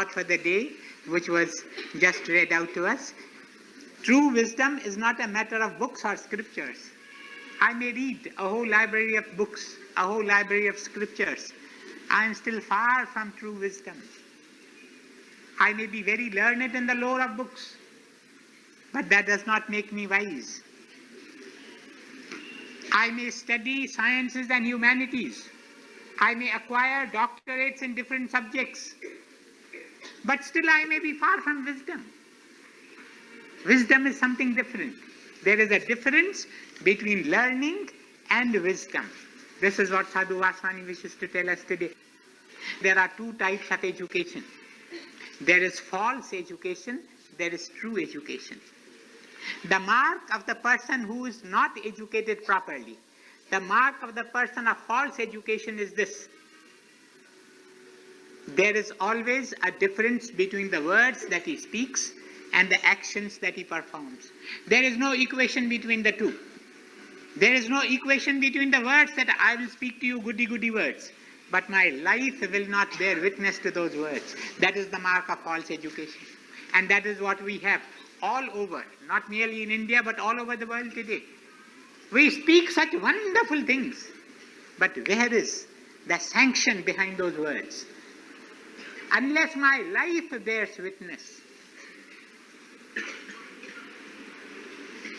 thought for the day, which was just read out to us. True wisdom is not a matter of books or scriptures. I may read a whole library of books, a whole library of scriptures. I am still far from true wisdom. I may be very learned in the lore of books, but that does not make me wise. I may study sciences and humanities. I may acquire doctorates in different subjects, but still I may be far from wisdom. Wisdom is something different. There is a difference between learning and wisdom. This is what Sadhu Vaswani wishes to tell us today. There are two types of education. There is false education, there is true education. The mark of the person who is not educated properly, the mark of the person of false education is this. There is always a difference between the words that he speaks and the actions that he performs. There is no equation between the two. There is no equation between the words that I will speak to you goody words, but my life will not bear witness to those words. That is the mark of false education. And that is what we have all over, not merely in India, but all over the world today. We speak such wonderful things, but where is the sanction behind those words? Unless my life bears witness.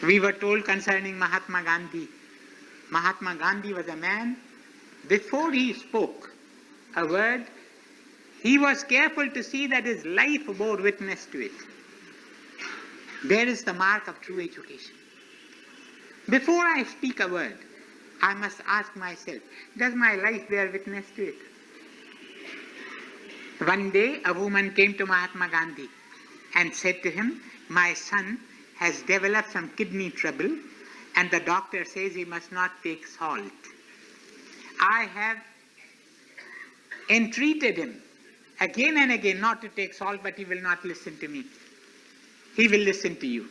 We were told concerning Mahatma Gandhi. Mahatma Gandhi was a man, before he spoke a word, he was careful to see that his life bore witness to it. There is the mark of true education. Before I speak a word, I must ask myself, does my life bear witness to it? One day, a woman came to Mahatma Gandhi and said to him, my son has developed some kidney trouble and the doctor says he must not take salt. I have entreated him again and again not to take salt, but he will not listen to me. He will listen to you.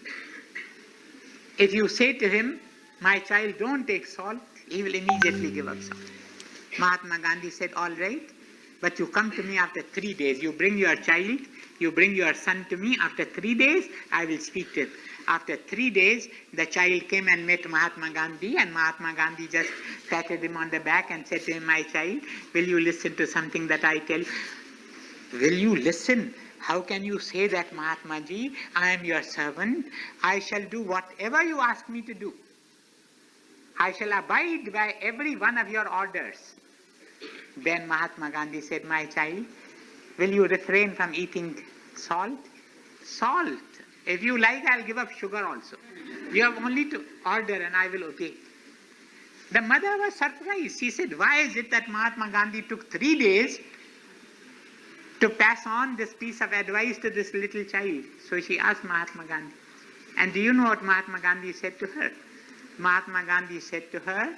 If you say to him, my child, don't take salt, he will immediately give up salt. Mahatma Gandhi said, all right, but you come to me after 3 days. You bring your child, you bring your son to me. After 3 days, I will speak to him. After 3 days, the child came and met Mahatma Gandhi, and Mahatma Gandhi just patted him on the back and said to him, my child, will you listen to something that I tell you? Will you listen? How can you say that, Mahatma Ji? I am your servant. I shall do whatever you ask me to do. I shall abide by every one of your orders. Then Mahatma Gandhi said, my child, will you refrain from eating salt? Salt. If you like, I'll give up sugar also. You have only to order and I will obey. The mother was surprised. She said, why is it that Mahatma Gandhi took 3 days to pass on this piece of advice to this little child? So she asked Mahatma Gandhi. And do you know what Mahatma Gandhi said to her? Mahatma Gandhi said to her,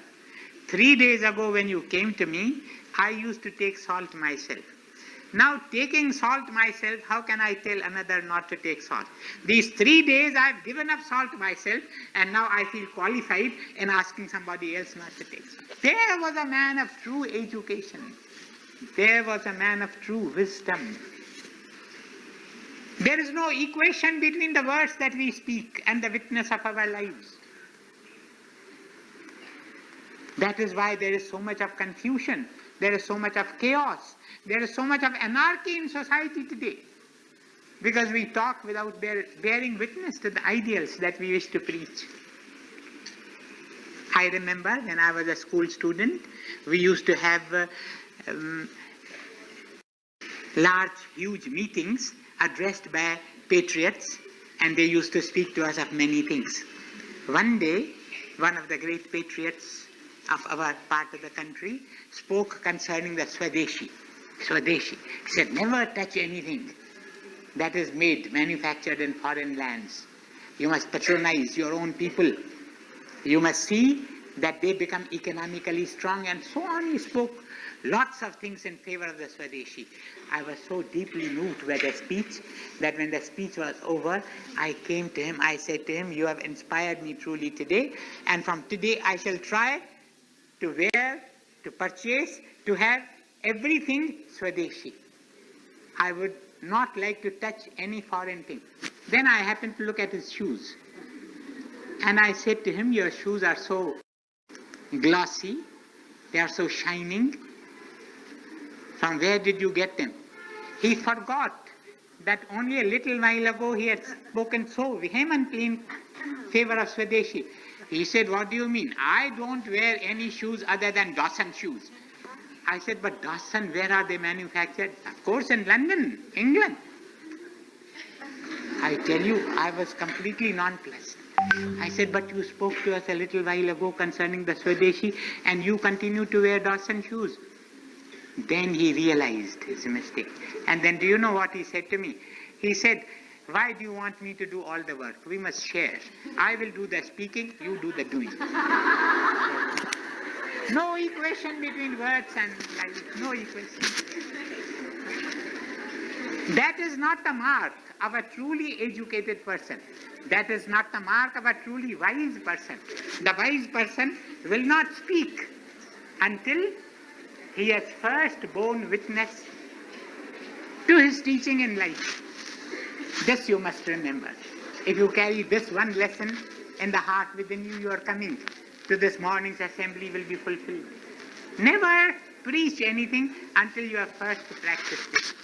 3 days ago when you came to me, I used to take salt myself. Now taking salt myself, how can I tell another not to take salt? These 3 days I have given up salt myself and now I feel qualified in asking somebody else not to take salt. There was a man of true education. There was a man of true wisdom. There is no equation between the words that we speak and the witness of our lives. That is why there is so much of confusion. There is so much of chaos. There is so much of anarchy in society today. Because we talk without bearing witness to the ideals that we wish to preach. I remember when I was a school student, we used to have large, huge meetings addressed by patriots, and they used to speak to us of many things. One day, one of the great patriots of our part of the country spoke concerning the Swadeshi. Swadeshi. He said, never touch anything that is made, manufactured in foreign lands. You must patronize your own people. You must see that they become economically strong, and so on. He spoke lots of things in favor of the Swadeshi. I was so deeply moved by the speech that when the speech was over, I came to him, I said to him, you have inspired me truly today, and from today I shall try to wear, to purchase, to have everything Swadeshi. I would not like to touch any foreign thing. Then I happened to look at his shoes. And I said to him, your shoes are so glossy, they are so shining. From where did you get them? He forgot that only a little while ago he had spoken so vehemently in favor of Swadeshi. He said, what do you mean? I don't wear any shoes other than Dawson shoes. I said, but Dawson, where are they manufactured? Of course in London, England. I tell you, I was completely nonplussed. I said, but you spoke to us a little while ago concerning the Swadeshi and you continue to wear Dawson shoes. Then he realized his mistake. And then do you know what he said to me? He said, why do you want me to do all the work? We must share. I will do the speaking, you do the doing. No equation between words and life, no equation. That is not the mark of a truly educated person. That is not the mark of a truly wise person. The wise person will not speak until he has first borne witness to his teaching in life. This you must remember. If you carry this one lesson in the heart within you, your coming to this morning's assembly will be fulfilled. Never preach anything until you have first practiced it.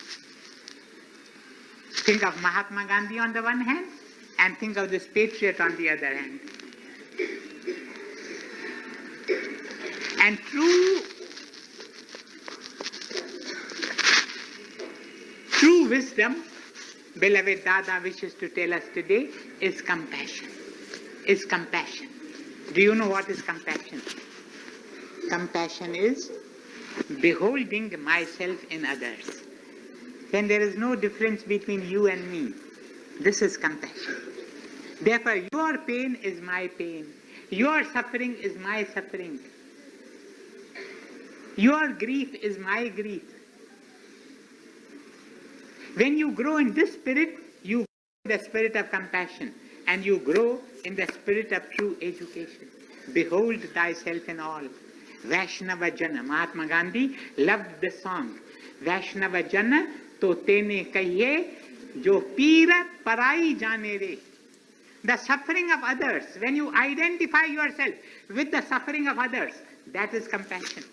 Think of Mahatma Gandhi on the one hand and think of this patriot on the other hand. And true wisdom, beloved Dada wishes to tell us today, is compassion. Is compassion. Do you know what is compassion? Compassion is beholding myself in others. When there is no difference between you and me, this is compassion. Therefore, your pain is my pain. Your suffering is my suffering. Your grief is my grief. When you grow in this spirit, you grow in the spirit of compassion and you grow in the spirit of true education. Behold thyself in all. Vaishnava Jana. Mahatma Gandhi loved this song. Vaishnava Jana to tene kahiye jo pira parai jane re. The suffering of others, when you identify yourself with the suffering of others, that is compassion.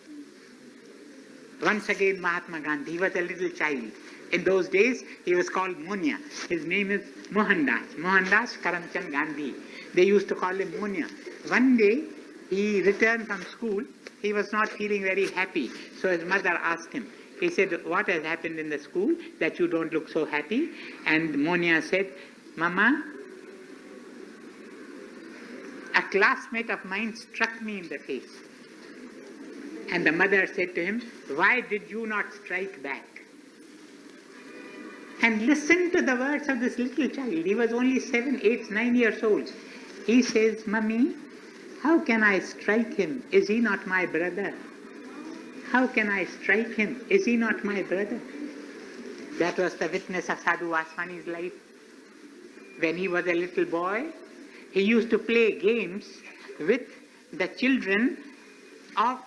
Once again, Mahatma Gandhi, he was a little child. In those days, he was called Munya. His name is Mohandas. Mohandas Karamchand Gandhi. They used to call him Munya. One day, he returned from school. He was not feeling very happy. So his mother asked him. He said, what has happened in the school that you don't look so happy? And Munya said, Mama, a classmate of mine struck me in the face. And the mother said to him, why did you not strike back? And listen to the words of this little child. He was only 7, 8, 9 years old. He says, Mummy, how can I strike him? Is he not my brother? How can I strike him? Is he not my brother? That was the witness of Sadhu Vaswani's life. When he was a little boy, he used to play games with the children of,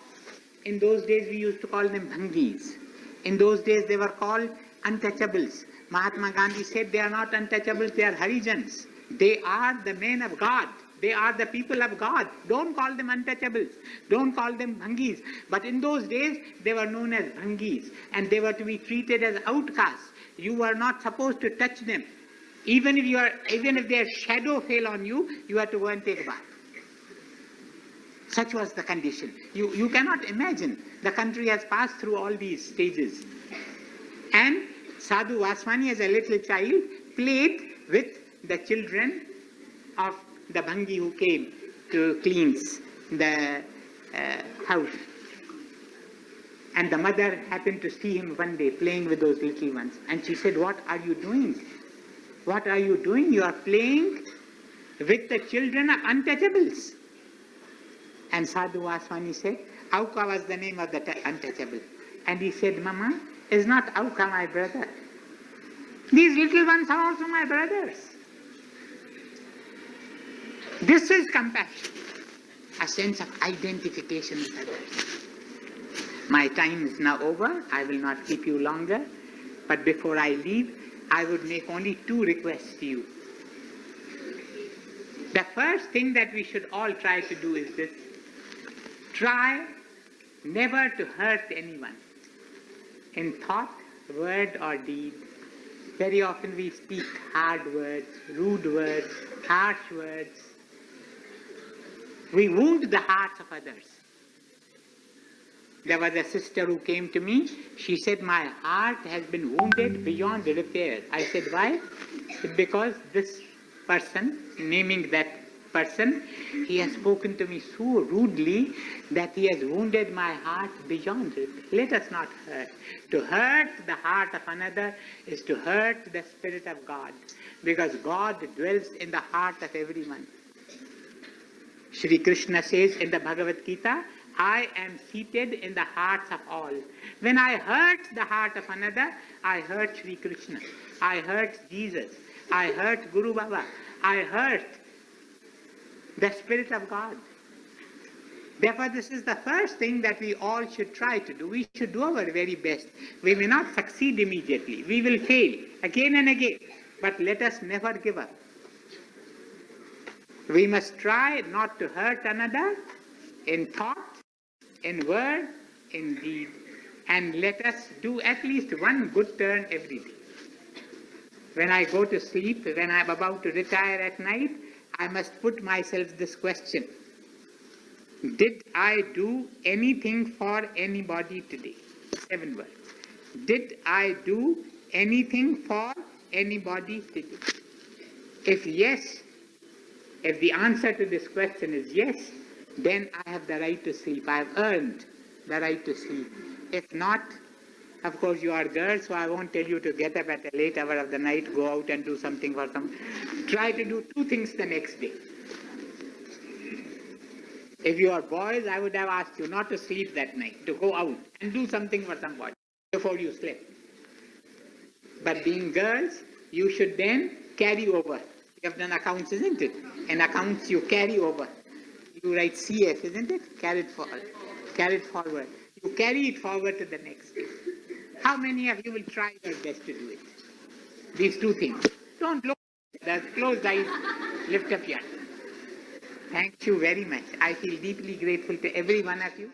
in those days we used to call them Bhangis. In those days they were called untouchables. Mahatma Gandhi said they are not untouchables, they are Harijans. They are the men of God. They are the people of God. Don't call them untouchables. Don't call them Bhangis. But in those days, they were known as Bhangis. And they were to be treated as outcasts. You were not supposed to touch them. Even if their shadow fell on you, you had to go and take a bath. Such was the condition. You cannot imagine. The country has passed through all these stages. And Sadhu Vaswani, as a little child, played with the children of the Bhangi who came to cleanse the house. And the mother happened to see him one day playing with those little ones. And she said, what are you doing? What are you doing? You are playing with the children of untouchables. And Sadhu Vaswani said, Auka was the name of the untouchable. And he said, Mama, is not Auka my brother? These little ones are also my brothers. This is compassion, a sense of identification with others. My time is now over. I will not keep you longer. But before I leave, I would make only two requests to you. The first thing that we should all try to do is this. Try never to hurt anyone in thought, word or deed. Very often we speak hard words, rude words, harsh words. We wound the hearts of others. There was a sister who came to me. She said, my heart has been wounded beyond repair. I said, why? Because this person, naming that person, he has spoken to me so rudely that he has wounded my heart beyond repair. Let us not hurt. To hurt the heart of another is to hurt the Spirit of God, because God dwells in the heart of everyone. Shri Krishna says in the Bhagavad Gita, I am seated in the hearts of all. When I hurt the heart of another, I hurt Shri Krishna. I hurt Jesus. I hurt Guru Baba. I hurt the Spirit of God. Therefore, this is the first thing that we all should try to do. We should do our very best. We may not succeed immediately. We will fail again and again. But let us never give up. We must try not to hurt another in thought, in word, in deed. And let us do at least one good turn every day. When I go to sleep, when I am about to retire at night, I must put myself this question. Did I do anything for anybody today? 7 words. Did I do anything for anybody today? If yes, if the answer to this question is yes, then I have the right to sleep. I have earned the right to sleep. If not, of course you are girls, so I won't tell you to get up at a late hour of the night, go out and do something for some. Try to do 2 things the next day. If you are boys, I would have asked you not to sleep that night, to go out and do something for somebody before you sleep. But being girls, you should then carry over. You have done accounts, isn't it? In accounts you carry over. You write CF, isn't it? Carried forward. You carry it forward to the next day. How many of you will try your best to do it? These 2 things. Don't look at the closed eyes, lift up your hand. Thank you very much. I feel deeply grateful to every one of you.